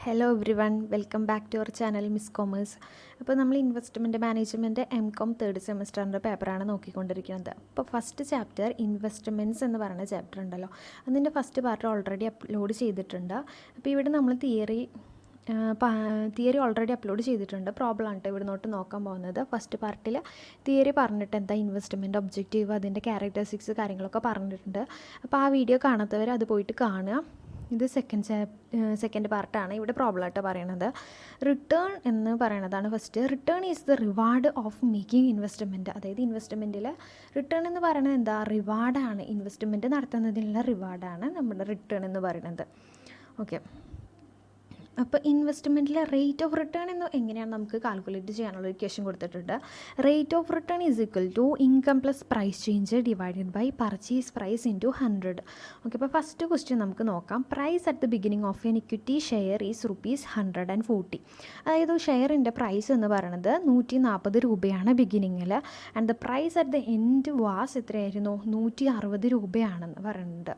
Hello everyone, welcome back to our channel Miss Commerce. അപ്പോൾ നമ്മൾ investment management MCOM third സെമസ്റ്ററിൻ്റെ പേപ്പറാണ് നോക്കിക്കൊണ്ടിരിക്കുന്നത്. അപ്പോൾ ഫസ്റ്റ് ചാപ്റ്റർ ഇൻവെസ്റ്റ്മെൻറ്റ്സ് എന്ന് പറയുന്ന ചാപ്റ്റർ ഉണ്ടല്ലോ, അതിൻ്റെ ഫസ്റ്റ് പാർട്ട് ഓൾറെഡി അപ്ലോഡ് ചെയ്തിട്ടുണ്ട്. അപ്പോൾ ഇവിടെ നമ്മൾ തിയറി ഓൾറെഡി അപ്ലോഡ് ചെയ്തിട്ടുണ്ട്. പ്രോബ്ലം ആണ് ഇവിടെ നോട്ട് നോക്കാൻ പോകുന്നത്. ഫസ്റ്റ് പാർട്ടിൽ തിയറി പറഞ്ഞിട്ട് എന്താ ഇൻവെസ്റ്റ്മെൻറ്റ് ഒബ്ജക്റ്റീവ്, അതിൻ്റെ ക്യാരക്ടറിസ്റ്റിക്സ് കാര്യങ്ങളൊക്കെ പറഞ്ഞിട്ടുണ്ട്. അപ്പോൾ ആ വീഡിയോ കാണാത്തവർ അത് പോയിട്ട് കാണുക. ഇത് സെക്കൻഡ് പാർട്ടാണ്. ഇവിടെ പ്രോബ്ലം ആയിട്ട് പറയണത് റിട്ടേൺ എന്ന് പറയുന്നതാണ്. First, return is the reward of making investment. അതായത് ഇൻവെസ്റ്റ്മെൻറ്റിൽ റിട്ടേൺ എന്ന് പറയുന്നത് എന്താ, റിവാർഡാണ്. ഇൻവെസ്റ്റ്മെൻറ്റ് നടത്തുന്നതിനുള്ള റിവാർഡാണ് നമ്മുടെ റിട്ടേൺ എന്ന് പറയുന്നത്. ഓക്കെ, അപ്പോൾ ഇൻവെസ്റ്റ്മെൻറ്റിലെ റേറ്റ് ഓഫ് റിട്ടേൺ എന്ന് എങ്ങനെയാണ് നമുക്ക് കാൽക്കുലേറ്റ് ചെയ്യാനുള്ള ഇക്വേഷൻ കൊടുത്തിട്ടുണ്ട്. Rate of return is equal to income plus price change divided by purchase price into 100. Okay, അപ്പോൾ ഫസ്റ്റ് ക്വസ്റ്റ്യൻ നമുക്ക് നോക്കാം. Price at the beginning of an equity share is ₹140. അതായത് ഷെയറിൻ്റെ പ്രൈസ് എന്ന് പറയുന്നത് 140 രൂപയാണ് ബിഗിനിങ്ങിൽ. And the price at the end was എത്രയായിരുന്നു, 160 രൂപയാണെന്ന് പറയുന്നുണ്ട്.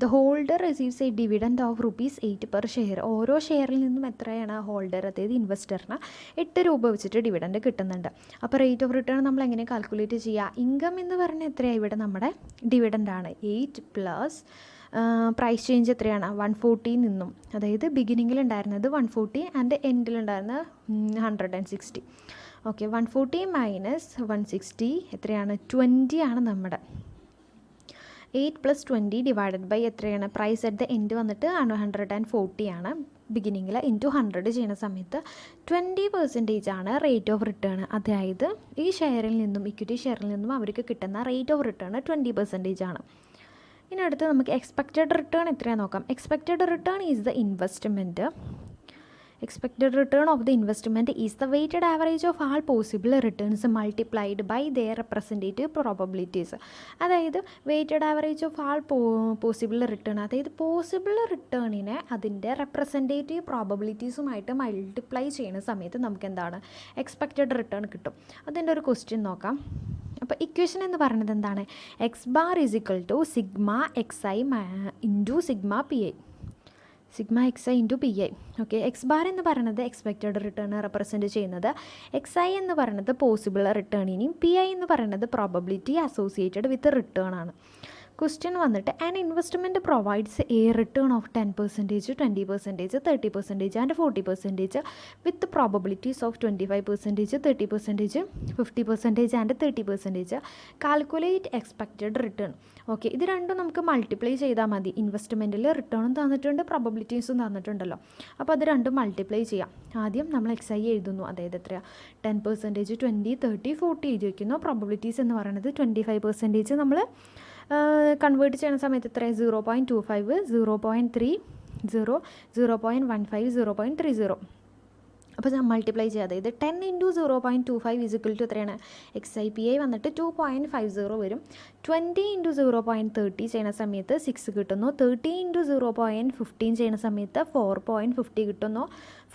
The holder receives a dividend of ₹8 per share. ഓരോ ഷെയറിൽ നിന്നും എത്രയാണ് ഹോൾഡർ, അതായത് ഇൻവെസ്റ്ററിന് 8 രൂപ വെച്ചിട്ട് ഡിവിഡൻഡ് കിട്ടുന്നുണ്ട്. അപ്പോൾ റേറ്റ് ഓഫ് റിട്ടേൺ നമ്മൾ എങ്ങനെ കാൽക്കുലേറ്റ് ചെയ്യുക? ഇൻകം എന്ന് പറഞ്ഞാൽ എത്രയാണ്, ഇവിടെ നമ്മുടെ ഡിവിഡൻഡാണ്. 8 പ്ലസ് പ്രൈസ് ചേഞ്ച് എത്രയാണ്, 140 നിന്നും, അതായത് ബിഗിനിങ്ങിൽ ഉണ്ടായിരുന്നത് 140 ആൻഡ് എൻഡിലുണ്ടായിരുന്നത് 160. ഓക്കെ, 140 മൈനസ് 160 എത്രയാണ്, 20 ആണ് നമ്മുടെ. 8 പ്ലസ് 20 ഡിവൈഡഡ് ബൈ എത്രയാണ്, പ്രൈസ് അറ്റ് ദ എൻഡ് വന്നിട്ട് 140 ആണ്. ബിഗിനിങ്ങിൽ ഇൻറ്റു 100 ചെയ്യുന്ന സമയത്ത് 20% ആണ് റേറ്റ് ഓഫ് റിട്ടേൺ. അതായത് ഈ ഷെയറിൽ നിന്നും, ഇക്വിറ്റി ഷെയറിൽ നിന്നും അവർക്ക് കിട്ടുന്ന റേറ്റ് ഓഫ് റിട്ടേൺ 20% ആണ്. ഇനി അടുത്ത് നമുക്ക് എക്സ്പെക്റ്റഡ് റിട്ടേൺ എത്രയാണ് നോക്കാം. Expected return is the investment. Expected return of the investment is the weighted average of all possible returns multiplied by their representative probabilities. അതായത് weighted average of all possible return, അതായത് possible റിട്ടേണിനെ അതിൻ്റെ representative പ്രോബബിലിറ്റീസുമായിട്ട് multiply ചെയ്യുന്ന സമയത്ത് നമുക്ക് എന്താണ്, expected return കിട്ടും. അതിൻ്റെ ഒരു ക്വസ്റ്റ്യൻ നോക്കാം. അപ്പോൾ ഇക്വേഷൻ എന്ന് പറയുന്നത് എന്താണ്, x bar is equal to sigma X i into sigma p i, sigma X i into p i. Okay, x bar എന്ന് പറയുന്നത് എക്സ്പെക്റ്റഡ് റിട്ടേൺ റെപ്രസെൻറ്റ് ചെയ്യുന്നത്, എക്സ് ഐ എന്ന് പറയുന്നത് പോസിബിൾ റിട്ടേണിനെയും പി ഐ എന്ന് പറയുന്നത് പ്രോബബിലിറ്റി അസോസിയേറ്റഡ് വിത്ത് റിട്ടേൺ ആണ്. Question വന്നിട്ട് an investment provides a return of 10%, 20%, 30% and 40% with probabilities of 25%, 30%, 50% and 30%. Calculate expected return. Okay, ഇത് രണ്ടും നമുക്ക് മൾട്ടിപ്ലൈ ചെയ്താൽ മതി. ഇൻവെസ്റ്റ്മെൻറ്റിൽ റിട്ടേണും തന്നിട്ടുണ്ട്, പ്രോബബിലിറ്റീസും തന്നിട്ടുണ്ടല്ലോ. അപ്പോൾ അത് രണ്ടും മൾട്ടിപ്ലൈ ചെയ്യാം. ആദ്യം നമ്മൾ എക്സ് ഐ എഴുതുന്നു, അതായത് എത്രയാണ്, 10%, 20, 30, 40 എഴുതി വയ്ക്കുന്നു. പ്രോബബിലിറ്റീസ് എന്ന് പറയുന്നത് 25% നമ്മൾ കൺവേർട്ട് ചെയ്യുന്ന സമയത്ത് എത്ര, 0.25, 0.30, 0.15, 0.30. അപ്പോൾ മൾട്ടിപ്ലൈ ചെയ്യാതെ ഇത് 10 ഇൻറ്റു 0.25 ഇസിക്വൽ ടു എത്രയാണ്, എക്സ് ഐ പി ഐ വന്നിട്ട് 2.50 വരും. 20 ഇൻറ്റു 0.30 ചെയ്യുന്ന സമയത്ത് 6 കിട്ടുന്നു. 30 ഇൻറ്റു 0.15 ചെയ്യുന്ന സമയത്ത് 4.50 കിട്ടുന്നു.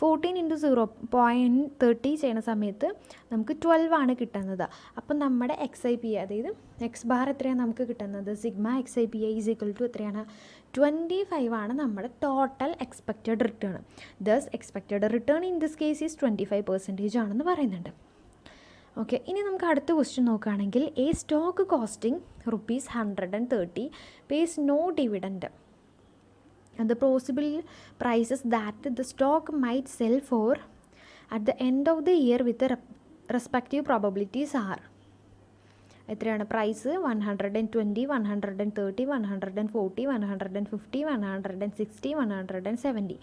14 ഇൻറ്റു 0.30 ചെയ്യുന്ന സമയത്ത് നമുക്ക് 12 ആണ് കിട്ടുന്നത്. അപ്പം നമ്മുടെ എക്സ് ഐ പി ഐ, അതായത് എക്സ് ബാർ എത്രയാണ് നമുക്ക് കിട്ടുന്നത്, sigma X I P I is equal to എത്രയാണ്, 25 ആണ് നമ്മുടെ total expected return. Thus expected return in this case is 25% ആണെന്ന് പറയുന്നുണ്ട്. ഓക്കെ, ഇനി നമുക്ക് അടുത്ത ക്വസ്റ്റ്യൻ നോക്കുകയാണെങ്കിൽ, a stock costing ₹130 pays no dividend. The possible prices that the stock might sell for at the end of the year with the respective probabilities are എത്രയാണ്, price 120, 130, 140, 150, 160, 170.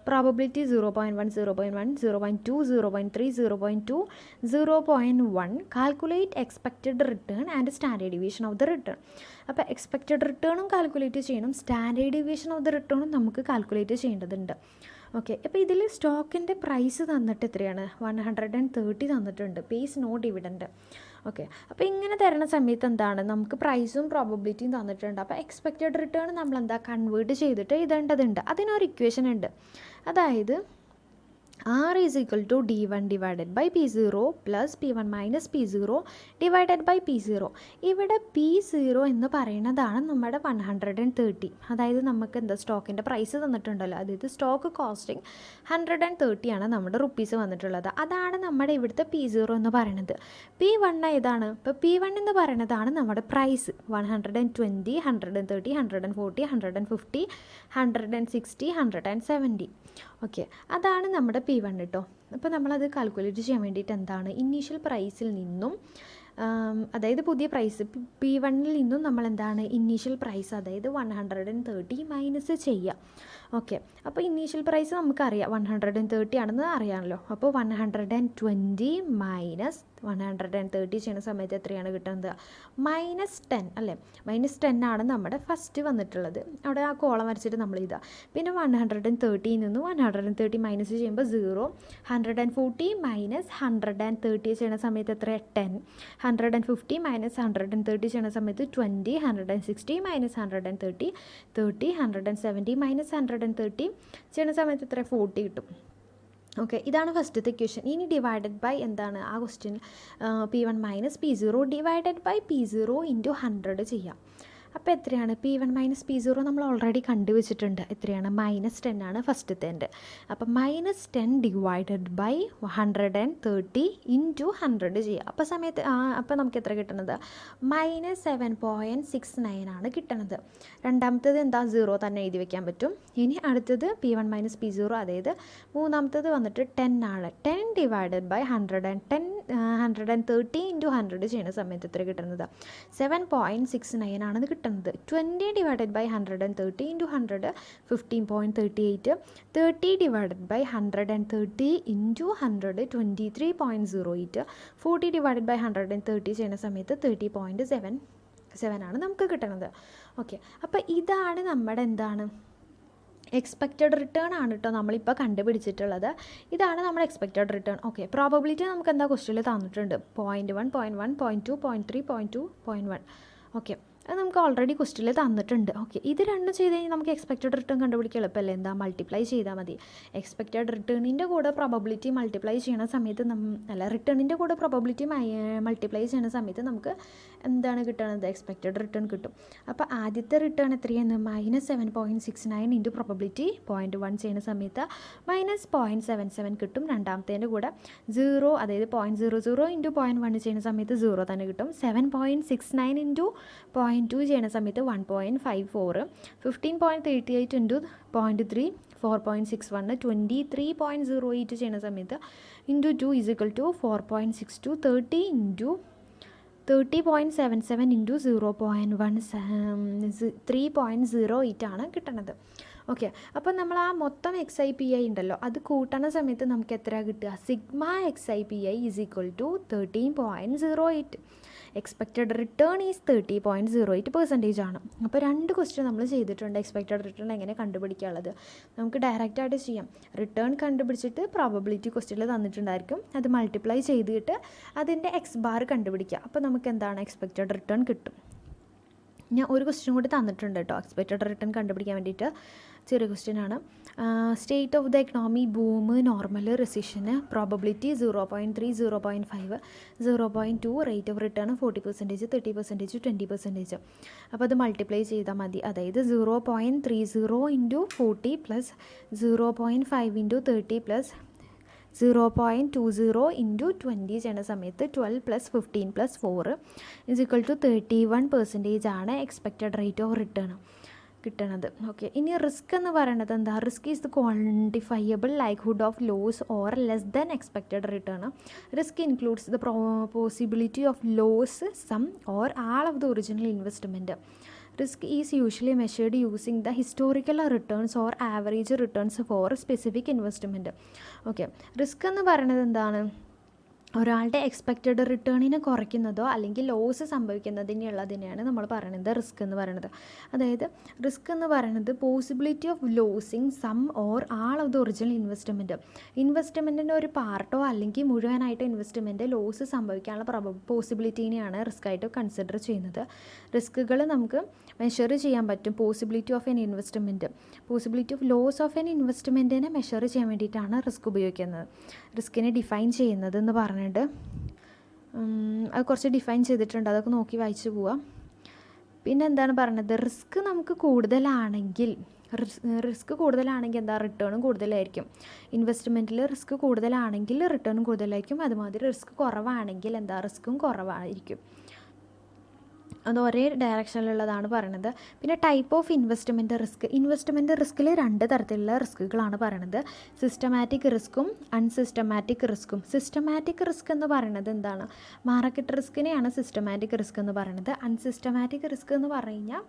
Probability 0.1, 0.1, 0.2, 0.3, 0.2, 0.1. Calculate expected return and standard deviation of the return. അപ്പോൾ expected റിട്ടേണും calculate ചെയ്യണം, standard deviation of the റിട്ടേണും നമുക്ക് calculate ചെയ്യേണ്ടതുണ്ട്. Okay, അപ്പോൾ ഇതിൽ സ്റ്റോക്കിൻ്റെ പ്രൈസ് തന്നിട്ട് എത്രയാണ്, 130 തന്നിട്ടുണ്ട്, പേസ് നോ ഡിവിഡൻഡ്. ഓക്കെ, അപ്പോൾ ഇങ്ങനെ തരുന്ന സമയത്ത് എന്താണ്, നമുക്ക് പ്രൈസും പ്രോബബിലിറ്റിയും തന്നിട്ടുണ്ട്. അപ്പോൾ എക്സ്പെക്റ്റഡ് റിട്ടേൺ നമ്മൾ എന്താ കൺവേർട്ട് ചെയ്തിട്ട് എഴുതേണ്ടതുണ്ട്. അതിനൊരു ഇക്വേഷൻ ഉണ്ട്. അതായത് R is equal to D1 divided by P0 plus P1 minus P0 divided by P0. ഇവിടെ P0 എന്ന് പറയുന്നതാണ് നമ്മുടെ 130. അതായത് നമുക്ക് എന്താ സ്റ്റോക്കിൻ്റെ പ്രൈസ് തന്നിട്ടുണ്ടല്ലോ, അതായത് സ്റ്റോക്ക് കോസ്റ്റിംഗ് 130 ആണ് നമ്മുടെ റുപ്പീസ് വന്നിട്ടുള്ളത്. അതാണ് നമ്മുടെ ഇവിടുത്തെ P0 എന്ന് പറയുന്നത്. P1 ഏതാണ്? ഇപ്പോൾ P1 എന്ന് പറയുന്നതാണ് നമ്മുടെ പ്രൈസ്. 120, 130, 140, 150, 160, 170. ഓക്കെ, അതാണ് നമ്മുടെ P1 കേട്ടോ. അപ്പോൾ നമ്മളത് കാൽക്കുലേറ്റ് ചെയ്യാൻ വേണ്ടിയിട്ട് എന്താണ്, ഇനീഷ്യൽ പ്രൈസിൽ നിന്നും അതായത് പുതിയ പ്രൈസ് P1 നിന്നും നമ്മൾ എന്താണ് ഇനീഷ്യൽ പ്രൈസ് അതായത് 130 മൈനസ് ചെയ്യുക. ഓക്കെ, അപ്പോൾ ഇനീഷ്യൽ പ്രൈസ് നമുക്കറിയാം 130 ആണെന്ന് അറിയാമല്ലോ. അപ്പോൾ 120 മൈനസ് 130 ചെയ്യുന്ന സമയത്ത് എത്രയാണ് കിട്ടുന്നത്? -10 അല്ലേ? -10 ആണ് നമ്മുടെ ഫസ്റ്റ് വന്നിട്ടുള്ളത്. അവിടെ ആ കോളം വരച്ചിട്ട് നമ്മൾ ഇതാ. പിന്നെ 130 നിന്ന് 130 മൈനസ് ചെയ്യുമ്പോൾ 0. 140 മൈനസ് 130 ചെയ്യുന്ന സമയത്ത് എത്ര? 10. 150 മൈനസ് 130 ചെയ്യുന്ന സമയത്ത് 20. 160 മൈനസ് 130 30. 170 മൈനസ് 130 ചെയ്യുന്ന സമയത്ത് എത്ര? 40 കിട്ടും. ഓക്കെ, ഇതാണ് ഫസ്റ്റത്തെ ഇക്വേഷൻ. ഇനി ഡിവൈഡഡ് ബൈ എന്താണ് ആ question? P1 minus P0 divided by P0 into 100 ചെയ്യാം. അപ്പോൾ എത്രയാണ്? P1 മൈനസ് P0 നമ്മൾ ഓൾറെഡി കണ്ടുവച്ചിട്ടുണ്ട്. എത്രയാണ്? -10 ആണ് ഫസ്റ്റത്തേൻ്റെ. അപ്പോൾ -10 ഡിവൈഡഡ് ബൈ 130 ഇൻറ്റു 100 ചെയ്യുക. അപ്പോൾ അപ്പോൾ നമുക്ക് എത്ര കിട്ടുന്നത്? -7.69 ആണ് കിട്ടുന്നത്. രണ്ടാമത്തേത് എന്താ? 0 തന്നെ എഴുതി വയ്ക്കാൻ പറ്റും. ഇനി അടുത്തത് P1 മൈനസ് P0, അതായത് മൂന്നാമത്തേത് വന്നിട്ട് 10 ആണ്. 10 ഡിവൈഡഡ് ബൈ 130 ഇൻറ്റു 100 ചെയ്യുന്ന സമയത്ത് എത്ര കിട്ടുന്നത്? 7.69 ആണെന്ന് കിട്ടുന്നത്. 20 divided by 130 into 100 15.38. 30 divided by 130 into 100 23.08. 40 divided by 130 ചെയ്യുന്ന സമയത്ത് 30.77 ആണ് നമുക്ക് കിട്ടുന്നത്. ഓക്കെ, അപ്പോൾ ഇതാണ് നമ്മുടെ എന്താണ് എക്സ്പെക്റ്റഡ് റിട്ടേൺ ആണ് കേട്ടോ നമ്മളിപ്പോൾ കണ്ടുപിടിച്ചിട്ടുള്ളത്. ഇതാണ് നമ്മുടെ എക്സ്പെക്റ്റഡ് റിട്ടേൺ. ഓക്കെ, പ്രോബബിലിറ്റി നമുക്ക് എന്താ ക്വസ്റ്റ്യനിൽ തന്നിട്ടുണ്ട്? 0.1, 0.1, 0.2, 0.3, 0.2, 0.1. ഓക്കെ, അത് നമുക്ക് ഓൾറെഡി ക്വസ്റ്റ്യനിൽ തന്നിട്ടുണ്ട്. ഓക്കെ, ഇത് രണ്ടും ചെയ്ത് കഴിഞ്ഞാൽ നമുക്ക് എക്സ്പെക്റ്റഡ് റിട്ടേൺ കണ്ടുപിടിക്കാൻ എളുപ്പമല്ലേ? എന്താ, മൾട്ടിപ്ലൈ ചെയ്താൽ മതി. എക്സ്പെക്റ്റഡ് റിട്ടേണിൻ്റെ കൂടെ പ്രോബബിലിറ്റി മൾട്ടിപ്ലൈ ചെയ്യുന്ന സമയത്ത് റിട്ടേണിൻ്റെ കൂടെ പ്രോബബിലിറ്റി മൾട്ടിപ്ലൈ ചെയ്യുന്ന സമയത്ത് നമുക്ക് എന്താണ് കിട്ടുന്നത്? എക്സ്പെക്റ്റഡ് റിട്ടേൺ കിട്ടും. അപ്പോൾ ആദ്യത്തെ റിട്ടേൺ എത്രയാണ്? -7.69 ഇൻറ്റു പ്രോബബിലിറ്റി 0.1 ചെയ്യുന്ന സമയത്ത് -0.77 കിട്ടും. രണ്ടാമത്തേൻ്റെ കൂടെ 0, അതായത് 0.00 ഇൻറ്റു 0.1 ചെയ്യുന്ന സമയത്ത് 0 തന്നെ കിട്ടും. 7.69 ഇൻറ്റു 0.2 ചെയ്യുന്ന സമയത്ത് 1.54. 15.38 ഇൻറ്റു 0.3 4.61. 23.08 ചെയ്യുന്ന സമയത്ത് into 2 is equal to 4.62. 30 into 30.77 into 3.08 ആണ് കിട്ടുന്നത്. ഓക്കെ, അപ്പോൾ നമ്മൾ ആ മൊത്തം XIPI ഉണ്ടല്ലോ, അത് കൂട്ടുന്ന സമയത്ത് നമുക്ക് എത്ര കിട്ടുക? Sigma XIPI is equal to 13.08. Expected return is 30.08% ആണ്. അപ്പോൾ 2 ക്വസ്റ്റ്യൻ നമ്മൾ ചെയ്തിട്ടുണ്ട്. എക്സ്പെക്റ്റഡ് റിട്ടേൺ എങ്ങനെ കണ്ടുപിടിക്കാനുള്ളത് നമുക്ക് ഡയറക്റ്റായിട്ട് ചെയ്യാം. റിട്ടേൺ കണ്ടുപിടിച്ചിട്ട് പ്രോബബിലിറ്റി ക്വസ്റ്റ്യനിൽ തന്നിട്ടുണ്ടായിരിക്കും, അത് മൾട്ടിപ്ലൈ ചെയ്തിട്ട് അതിൻ്റെ X ബാർ കണ്ടുപിടിക്കുക. അപ്പോൾ നമുക്ക് എന്താണ് എക്സ്പെക്റ്റഡ് റിട്ടേൺ കിട്ടും. ഞാൻ ഒരു ക്വസ്റ്റ്യൻ കൂടി തന്നിട്ടുണ്ട് കേട്ടോ എക്സ്പെക്റ്റഡ് റിട്ടേൺ കണ്ടുപിടിക്കാൻ വേണ്ടിയിട്ട്. ചെറിയ ക്വസ്റ്റ്യൻ ആണ്. State of the economy boom, normal, recession, probability 0.3, 0.5, 0.2, rate of return 40%, 30%, 20%. അപ്പോൾ അത് മൾട്ടിപ്ലൈ ചെയ്താൽ മതി. അതായത് 0.30 into 40 plus 0.5 into 30 plus 0.20 into 20 ചെയ്യുന്ന സമയത്ത് 12 plus 15 plus 4 is equal to 31% ആണ് എക്സ്പെക്റ്റഡ് റേറ്റ് ഓഫ് റിട്ടേൺ കിട്ടണത്. ഓക്കെ, ഇനി റിസ്ക് എന്ന് പറയുന്നത് എന്താ? Risk is the quantifiable likelihood of loss or less than expected return. Risk includes the possibility of loss, some or all of the original investment. Risk is usually measured using the historical returns or average returns for specific investment. Okay, risk എന്ന് പറയുന്നത് എന്താണ്? ഒരാളുടെ expected റിട്ടേണിനെ കുറയ്ക്കുന്നതോ അല്ലെങ്കിൽ loss സംഭവിക്കുന്നതിനുള്ളതിനെയാണ് നമ്മൾ പറയുന്നത് risk എന്ന് പറയുന്നത്. അതായത് റിസ്ക് എന്ന് പറയുന്നത് possibility of losing some or all of the original ഇൻവെസ്റ്റ്മെൻറ്റിൻ്റെ ഒരു പാർട്ടോ അല്ലെങ്കിൽ മുഴുവനായിട്ട് ഇൻവെസ്റ്റ്മെൻറ്റ് ലോസ് സംഭവിക്കാനുള്ള പോസിബിലിറ്റീനെയാണ് റിസ്ക് ആയിട്ട് കൺസിഡർ ചെയ്യുന്നത്. റിസ്കുകൾ നമുക്ക് മെഷർ ചെയ്യാൻ പറ്റും. Possibility of of loss of an ഇൻവെസ്റ്റ്മെൻറ്റിനെ മെഷർ ചെയ്യാൻ വേണ്ടിയിട്ടാണ് റിസ്ക് ഉപയോഗിക്കുന്നത്. റിസ്കിനെ ഡിഫൈൻ ചെയ്യുന്നത് എന്ന് പറഞ്ഞിട്ട് അത് കുറച്ച് ഡിഫൈൻ ചെയ്തിട്ടുണ്ട്, അതൊക്കെ നോക്കി വായിച്ചു പോവാം. പിന്നെ എന്താണ് പറഞ്ഞത്, റിസ്ക് കൂടുതലാണെങ്കിൽ എന്താ റിട്ടേണും കൂടുതലായിരിക്കും. ഇൻവെസ്റ്റ്മെൻറ്റിൽ റിസ്ക് കൂടുതലാണെങ്കിൽ റിട്ടേണും കൂടുതലായിരിക്കും. അതുമാതിരി റിസ്ക് കുറവാണെങ്കിൽ എന്താ റിസ്ക്കും കുറവായിരിക്കും. അത് ഒരേ ഡയറക്ഷനിലുള്ളതാണ് പറയുന്നത്. പിന്നെ ടൈപ്പ് ഓഫ് ഇൻവെസ്റ്റ്മെൻറ്റ് റിസ്കിൽ 2 തരത്തിലുള്ള റിസ്കുകളാണ് പറയുന്നത്. സിസ്റ്റമാറ്റിക് റിസ്ക്കും അൺസിസ്റ്റമാറ്റിക് റിസ്ക്കും. സിസ്റ്റമാറ്റിക് റിസ്ക് എന്ന് പറയുന്നത് എന്താണ്, മാർക്കറ്റ് റിസ്കിനെയാണ് സിസ്റ്റമാറ്റിക് റിസ്ക് എന്ന് പറയുന്നത്. അൺസിസ്റ്റമാറ്റിക് റിസ്ക് എന്ന് പറഞ്ഞു കഴിഞ്ഞാൽ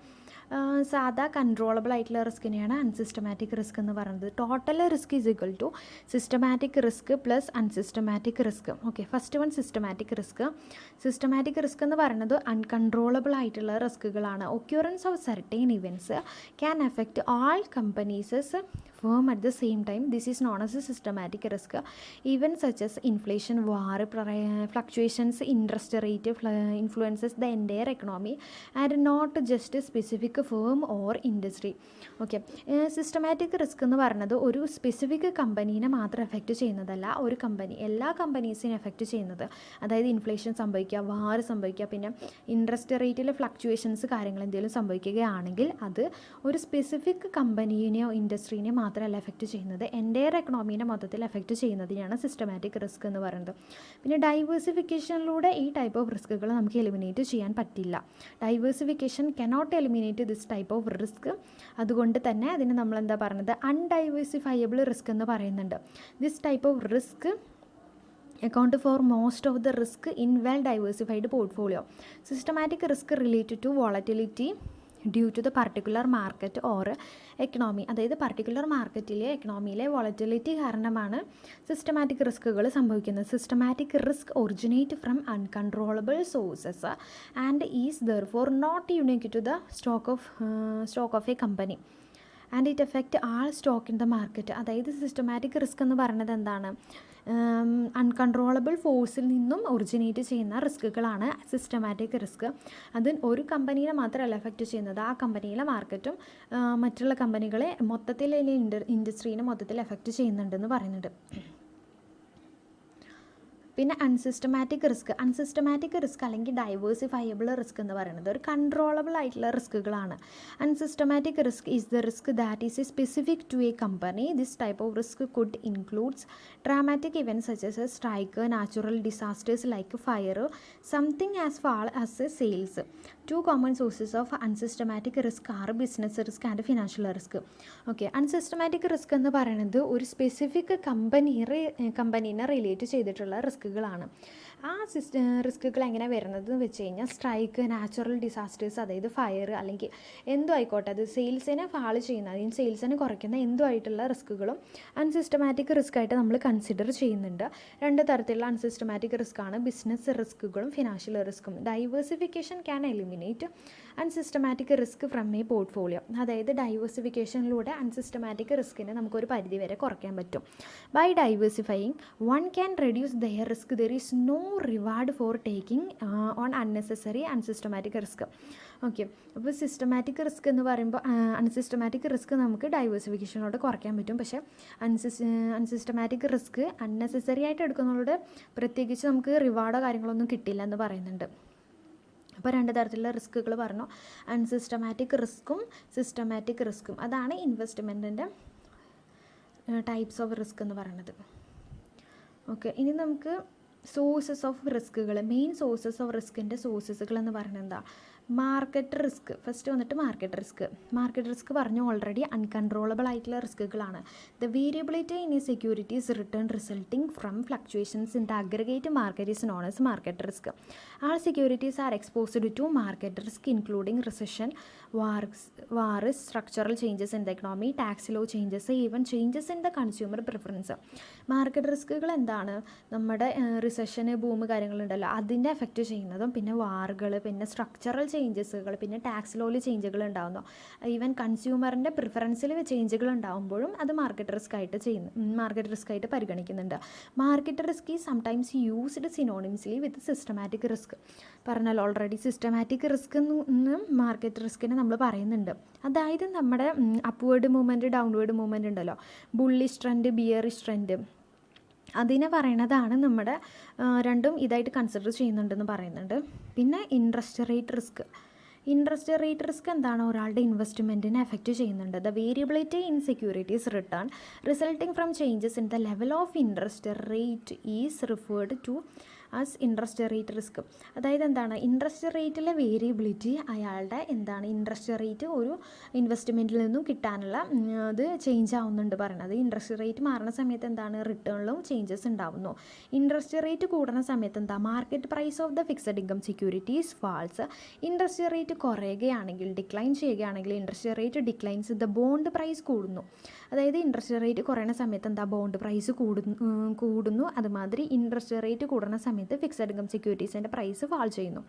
സാധാ കൺട്രോളബിൾ ആയിട്ടുള്ള റിസ്കിനെയാണ് അൺസിസ്റ്റമാറ്റിക് റിസ്ക് എന്ന് പറയുന്നത്. Total risk is equal to systematic risk plus unsystematic risk. Okay, first one systematic risk എന്ന് പറയുന്നത് അൺകൺട്രോളബിൾ ആയിട്ടുള്ള റിസ്കുകളാണ്. Occurrence of certain events can affect all companies firm at the same time. This is known as a systematic risk. Events such as inflation, war, fluctuations, interest rate influences the entire economy and not just a specific firm or industry. Okay, systematic risk എന്ന് പറയുന്നത് ഒരു specific കമ്പനീനെ മാത്രം effect ചെയ്യുന്നതല്ല, ഒരു company എല്ലാ കമ്പനീസിനെ effect ചെയ്യുന്നത്. അതായത് inflation സംഭവിക്കുക, വാർ സംഭവിക്കുക, പിന്നെ ഇൻട്രസ്റ്റ് റേറ്റിൽ ഫ്ലക്ച്വേഷൻസ് കാര്യങ്ങൾ എന്തെങ്കിലും സംഭവിക്കുകയാണെങ്കിൽ അത് ഒരു സ്പെസിഫിക് കമ്പനീനെയോ ഇൻഡസ്ട്രീനെയോ മാത്രമല്ല എഫക്റ്റ് ചെയ്യുന്നത്, എൻ്റയർ എക്കണോമീനെ മൊത്തത്തിൽ എഫക്റ്റ് ചെയ്യുന്നതിനാണ് സിസ്റ്റമാറ്റിക് റിസ്ക് എന്ന് പറയുന്നത്. പിന്നെ ഡൈവേഴ്സിഫിക്കേഷനിലൂടെ ഈ ടൈപ്പ് ഓഫ് റിസ്കുകൾ നമുക്ക് എലിമിനേറ്റ് ചെയ്യാൻ പറ്റില്ല. Diversification cannot eliminate this type of risk. അതുകൊണ്ട് തന്നെ അതിന് നമ്മൾ എന്താ പറയുന്നത്, അൺഡൈവേഴ്സിഫയബിൾ റിസ്ക് എന്ന് പറയുന്നുണ്ട്. This type of risk account for most of the risk in well diversified portfolio. Systematic risk related to volatility due to the particular market or economy. അതായത് particular മാർക്കറ്റിലെ എക്കണോമിയിലെ വോളറ്റിലിറ്റി കാരണമാണ് സിസ്റ്റമാറ്റിക് റിസ്കുകൾ സംഭവിക്കുന്നത്. Systematic risk originate from uncontrollable sources and is therefore not unique to the stock of a company and it effect all stock in the market. അതായത് systematic risk എന്ന് പറയുന്നത് എന്താണ്, അൺകൺട്രോളബിൾ ഫോഴ്സിൽ നിന്നും ഒറിജിനേറ്റ് ചെയ്യുന്ന റിസ്കുകളാണ് systematic risk. അത് ഒരു കമ്പനീനെ മാത്രമല്ല effect ചെയ്യുന്നത്, ആ കമ്പനിയിലെ മാർക്കറ്റും മറ്റുള്ള കമ്പനികളെ മൊത്തത്തിൽ ഇൻഡസ്ട്രീനെ മൊത്തത്തിൽ എഫക്റ്റ് ചെയ്യുന്നുണ്ടെന്ന് പറയുന്നുണ്ട്. പിന്നെ അൺസിസ്റ്റമാറ്റിക് റിസ്ക് അല്ലെങ്കിൽ ഡൈവേഴ്സിഫയബിൾ റിസ്ക് എന്ന് പറയുന്നത് ഒരു കൺട്രോളബിൾ ആയിട്ടുള്ള റിസ്കുകളാണ്. Unsystematic risk is the risk that is specific to a company. This type of risk could includes dramatic events such as a strike, natural disasters like fire, something as fall as a sales. Two common sources of unsystematic risk are business risk and financial risk. Okay, unsystematic risk എന്ന് പറയുന്നത് ഒരു specific കമ്പനീനെ relate ചെയ്തിട്ടുള്ള റിസ്കുകളാണ്. ആ റിസ്കുകൾ എങ്ങനെ വരുന്നത് എന്ന് വെച്ച് കഴിഞ്ഞാൽ സ്ട്രൈക്ക്, നാച്ചുറൽ ഡിസാസ്റ്റേഴ്സ്, അതായത് ഫയർ അല്ലെങ്കിൽ എന്തോ ആയിക്കോട്ടെ, അത് സെയിൽസിനെ ഫാൾ ചെയ്യുന്ന, അതിന് സെയിൽസിനെ കുറയ്ക്കുന്ന എന്തോ ആയിട്ടുള്ള റിസ്കുകളും അൺസിസ്റ്റമാറ്റിക് റിസ്ക് ആയിട്ട് നമ്മൾ കൺസിഡർ ചെയ്യുന്നുണ്ട്. 2 തരത്തിലുള്ള അൺസിസ്റ്റമാറ്റിക് റിസ്ക്കാണ്, ബിസിനസ് റിസ്കുകളും ഫിനാൻഷ്യൽ റിസ്ക്കും. Diversification can eliminate unsystematic risk from a portfolio. അതായത് ഡൈവേഴ്സിഫിക്കേഷനിലൂടെ അൺസിസ്റ്റമാറ്റിക് റിസ്കിനെ നമുക്കൊരു പരിധി വരെ കുറയ്ക്കാൻ പറ്റും. By diversifying one can reduce their risk. There is no reward for taking on unnecessary unsystematic risk. Okay, അപ്പോൾ സിസ്റ്റമാറ്റിക് റിസ്ക് എന്ന് പറയുമ്പോൾ അൺസിസ്റ്റമാറ്റിക് റിസ്ക് നമുക്ക് ഡൈവേഴ്സിഫിക്കേഷനോട് കുറയ്ക്കാൻ പറ്റും. പക്ഷേ അൺസിസ്റ്റമാറ്റിക് റിസ്ക് അൺനെസസറി ആയിട്ട് എടുക്കുന്നതോട് പ്രത്യേകിച്ച് നമുക്ക് റിവാർഡോ കാര്യങ്ങളൊന്നും കിട്ടില്ല എന്ന് പറയുന്നുണ്ട്. അപ്പോൾ 2 തരത്തിലുള്ള റിസ്കുകൾ പറഞ്ഞു, അൺസിസ്റ്റമാറ്റിക് റിസ്ക്കും സിസ്റ്റമാറ്റിക് റിസ്ക്കും. അതാണ് ഇൻവെസ്റ്റ്മെൻറ്റിൻ്റെ ടൈപ്സ് ഓഫ് റിസ്ക് എന്ന് പറയുന്നത്. ഓക്കെ, ഇനി നമുക്ക് സോഴ്സസ് ഓഫ് റിസ്കുകൾ, മെയിൻ സോഴ്സസ് ഓഫ് റിസ്കിൻ്റെ സോഴ്സസുകൾ എന്ന് പറയുന്നത് എന്താ, മാർക്കറ്റ് റിസ്ക്. ഫസ്റ്റ് വന്നിട്ട് മാർക്കറ്റ് റിസ്ക് പറഞ്ഞു ഓൾറെഡി അൺകൺട്രോളബിൾ ആയിട്ടുള്ള റിസ്ക്കുകളാണ്. The variability in a securities return resulting from fluctuations in the aggregate market is known as market risk. All securities are exposed to market risk including recession, wars, structural changes in the economy, tax law changes, even changes in the consumer preference. Market റിസ്ക്കുകൾ എന്താണ്? നമ്മുടെ റിസഷന്, ഭൂമി കാര്യങ്ങളുണ്ടല്ലോ അതിൻ്റെ effect ചെയ്യുന്നതും, പിന്നെ വാറുകൾ, പിന്നെ structural ചേഞ്ചസുകൾ, പിന്നെ tax ലോയിൽ ചേഞ്ചുകൾ ഉണ്ടാകുന്നു, even കൺസ്യൂമറിൻ്റെ പ്രിഫറൻസിൽ ചേഞ്ചുകൾ ഉണ്ടാകുമ്പോഴും അത് മാർക്കറ്റ് റിസ്ക് ആയിട്ട് പരിഗണിക്കുന്നുണ്ട്. Market risk is sometimes used synonymously with systematic risk. പറഞ്ഞാൽ ഓൾറെഡി സിസ്റ്റമാറ്റിക് റിസ്ക് എന്ന് മാർക്കറ്റ് റിസ്കിനെ നമ്മൾ പറയുന്നുണ്ട്. അതായത് നമ്മുടെ അപ്വേർഡ് മൂവ്മെൻറ്റ്, ഡൗൺവേർഡ് മൂവ്മെൻറ്റ് ഉണ്ടല്ലോ, ബുള്ളിഷ് ട്രെൻഡ്, ബിയറിഷ് ട്രെൻഡ്, അതിനെ പറയണതാണ് നമ്മുടെ രണ്ടും ഇതായിട്ട് കൺസിഡർ ചെയ്യുന്നുണ്ടെന്ന് പറയുന്നുണ്ട്. പിന്നെ ഇൻട്രസ്റ്റ് റേറ്റ് റിസ്ക് എന്താണ്? ഒരാളുടെ ഇൻവെസ്റ്റ്മെൻറ്റിനെ എഫക്റ്റ് ചെയ്യുന്നുണ്ട്. The variability in securities return resulting from changes in the level of interest rate is referred to as interest rate risk. അതായത് എന്താണ്? ഇൻട്രസ്റ്റ് റേറ്റിലെ വേരിയബിലിറ്റി അയാളുടെ എന്താണ് ഇൻട്രസ്റ്റ് റേറ്റ് ഒരു ഇൻവെസ്റ്റ്മെൻറ്റിൽ നിന്നും കിട്ടാനുള്ള അത് ചേഞ്ച് ആവുന്നുണ്ട് പറയുന്നത്. ഇൻട്രസ്റ്റ് റേറ്റ് മാറുന്ന സമയത്ത് എന്താണ്? റിട്ടേണിലും ചേഞ്ചസ് ഉണ്ടാവുന്നു. ഇൻട്രസ്റ്റ് റേറ്റ് കൂടുന്ന സമയത്ത് എന്താ? Market price of the fixed income securities falls. Interest rate കുറയുകയാണെങ്കിൽ, ഡിക്ലൈൻ ചെയ്യുകയാണെങ്കിൽ, interest rate declines, the bond price കൂടുന്നു. അതായത് ഇൻട്രസ്റ്റ് റേറ്റ് കുറയുന്ന സമയത്ത് എന്താ? ബോണ്ട് പ്രൈസ് കൂടുന്നു. അതുമാതിരി ഇൻട്രസ്റ്റ് റേറ്റ് കൂടുന്ന സമയത്ത് ഫിക്സഡ് ഇൻകം സെക്യൂരിറ്റീസിൻ്റെ പ്രൈസ് ഫാൾ ചെയ്യുന്നു.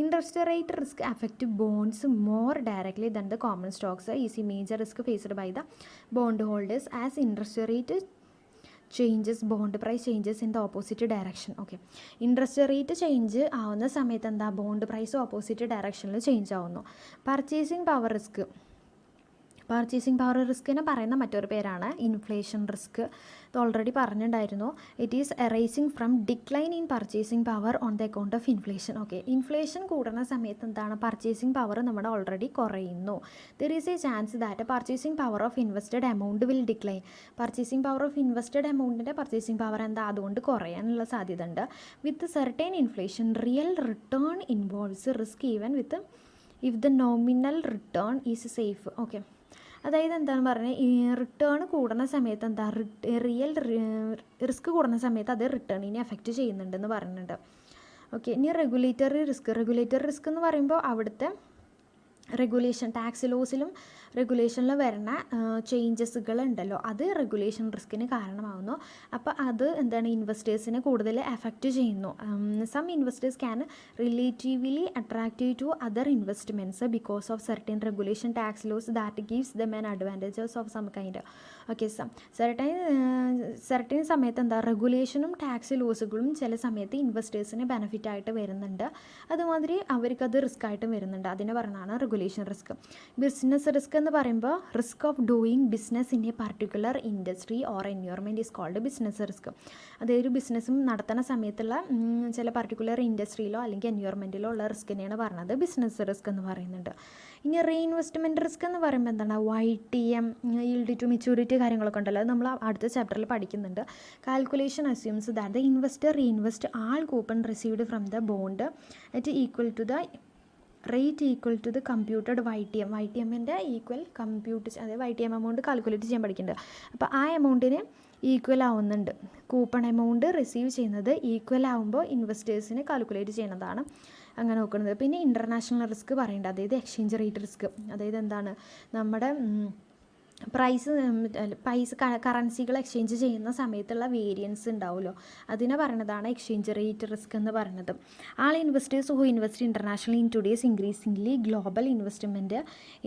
Interest rate risk affect bonds more directly than the common stocks is a major risk faced by the bond holders as interest rate changes bond price changes in the opposite direction. Okay, interest rate change ആവുന്ന സമയത്ത് എന്താ? Bond price opposite ഡയറക്ഷനിൽ change ആവുന്നു. Purchasing power റിസ്കിനെ പറയുന്ന മറ്റൊരു പേരാണ് inflation risk. ഇത് ഓൾറെഡി പറഞ്ഞിട്ടുണ്ടായിരുന്നു. It is arising from decline in purchasing power on the account of inflation. Okay, inflation കൂടുന്ന സമയത്ത് എന്താണ്? പർച്ചേസിങ് പവർ നമ്മുടെ ഓൾറെഡി കുറയുന്നു. There is a chance that purchasing power of invested amount will decline. Purchasing power of invested എമൗണ്ടിൻ്റെ purchasing power എന്താ? അതുകൊണ്ട് കുറയാനുള്ള സാധ്യത ഉണ്ട്. With certain inflation real return involves risk even with if the nominal return is safe. Okay, അതായത് എന്താണെന്ന് പറഞ്ഞാൽ ഈ റിട്ടേൺ കൂടുന്ന സമയത്ത് എന്താ? റിയൽ റിസ്ക് കൂടുന്ന സമയത്ത് അത് റിട്ടേണിനെ എഫക്റ്റ് ചെയ്യുന്നുണ്ടെന്ന് പറയുന്നുണ്ട്. ഓക്കെ, ഇനി റെഗുലേറ്ററി റിസ്ക് എന്ന് പറയുമ്പോൾ അവിടുത്തെ റെഗുലേഷൻ, ടാക്സ് ലോസിലും റെഗുലേഷനിലും വരുന്ന ചേഞ്ചസുകൾ ഉണ്ടല്ലോ, അത് റെഗുലേഷൻ റിസ്കിന് കാരണമാകുന്നു. അപ്പോൾ അത് എന്താണ്? ഇൻവെസ്റ്റേഴ്സിനെ കൂടുതൽ എഫക്റ്റ് ചെയ്യുന്നു. Some investors can relatively attractive to other investments because of certain regulation tax laws that gives them an advantages of some kind. Okay, certain സമയത്ത് എന്താ? റെഗുലേഷനും ടാക്സ് ലോസുകളും ചില സമയത്ത് ഇൻവെസ്റ്റേഴ്സിന് ബെനിഫിറ്റ് ആയിട്ട് വരുന്നുണ്ട്. അതുമാതിരി അവർക്കത് റിസ്ക് ആയിട്ടും വരുന്നുണ്ട്. അതിനെ പറഞ്ഞാണ് റെഗുലേഷൻ റിസ്ക്. ബിസിനസ് റിസ്ക് എന്ന് പറയുമ്പോൾ risk of doing business in a particular industry or environment is called business risk. അതായത് ഒരു ബിസിനസ്സും നടത്തുന്ന സമയത്തുള്ള ചില പർട്ടിക്കുലർ ഇൻഡസ്ട്രിയിലോ അല്ലെങ്കിൽ എൻവയോൺമെൻറ്റിലോ ഉള്ള റിസ്കിനെയാണ് പറഞ്ഞത് ബിസിനസ് റിസ്ക് എന്ന് പറയുന്നുണ്ട്. ഇനി റീഇൻവെസ്റ്റ്മെൻറ്റ് റിസ്ക് എന്ന് പറയുമ്പോൾ എന്താണ്? YTM, yield to maturity കാര്യങ്ങളൊക്കെ ഉണ്ടല്ലോ, അത് നമ്മൾ അടുത്ത ചാപ്റ്ററിൽ പഠിക്കുന്നുണ്ട്. Calculation assumes that the investor reinvest all coupon received from the bond at equal to the rate equal to the computed YTMൻ്റെ ഈക്വൽ കമ്പ്യൂട്ട്, അതായത് YTM എമൗണ്ട് കാൽക്കുലേറ്റ് ചെയ്യാൻ പഠിക്കുന്നുണ്ട്. അപ്പോൾ ആ എമൗണ്ടിന് ഈക്വൽ ആവുന്നുണ്ട്. കൂപ്പൺ എമൗണ്ട് റിസീവ് ചെയ്യുന്നത് ഈക്വൽ ആവുമ്പോൾ ഇൻവെസ്റ്റേഴ്സിന് കാൽക്കുലേറ്റ് ചെയ്യുന്നതാണ് അങ്ങനെ നോക്കുന്നത്. പിന്നെ ഇൻ്റർനാഷണൽ റിസ്ക് പറയേണ്ടത്, അതായത് എക്സ്ചേഞ്ച് റേറ്റ് റിസ്ക്. അതായത് എന്താണ്? നമ്മുടെ പൈസ കറൻസികൾ എക്സ്ചേഞ്ച് ചെയ്യുന്ന സമയത്തുള്ള വേരിയൻസ് ഉണ്ടാവുമല്ലോ, അതിനെ പറയുന്നതാണ് എക്സ്ചേഞ്ച് റേറ്റ് റിസ്ക് എന്ന് പറയുന്നത്. All investors who invest internationally in today's increasingly global investment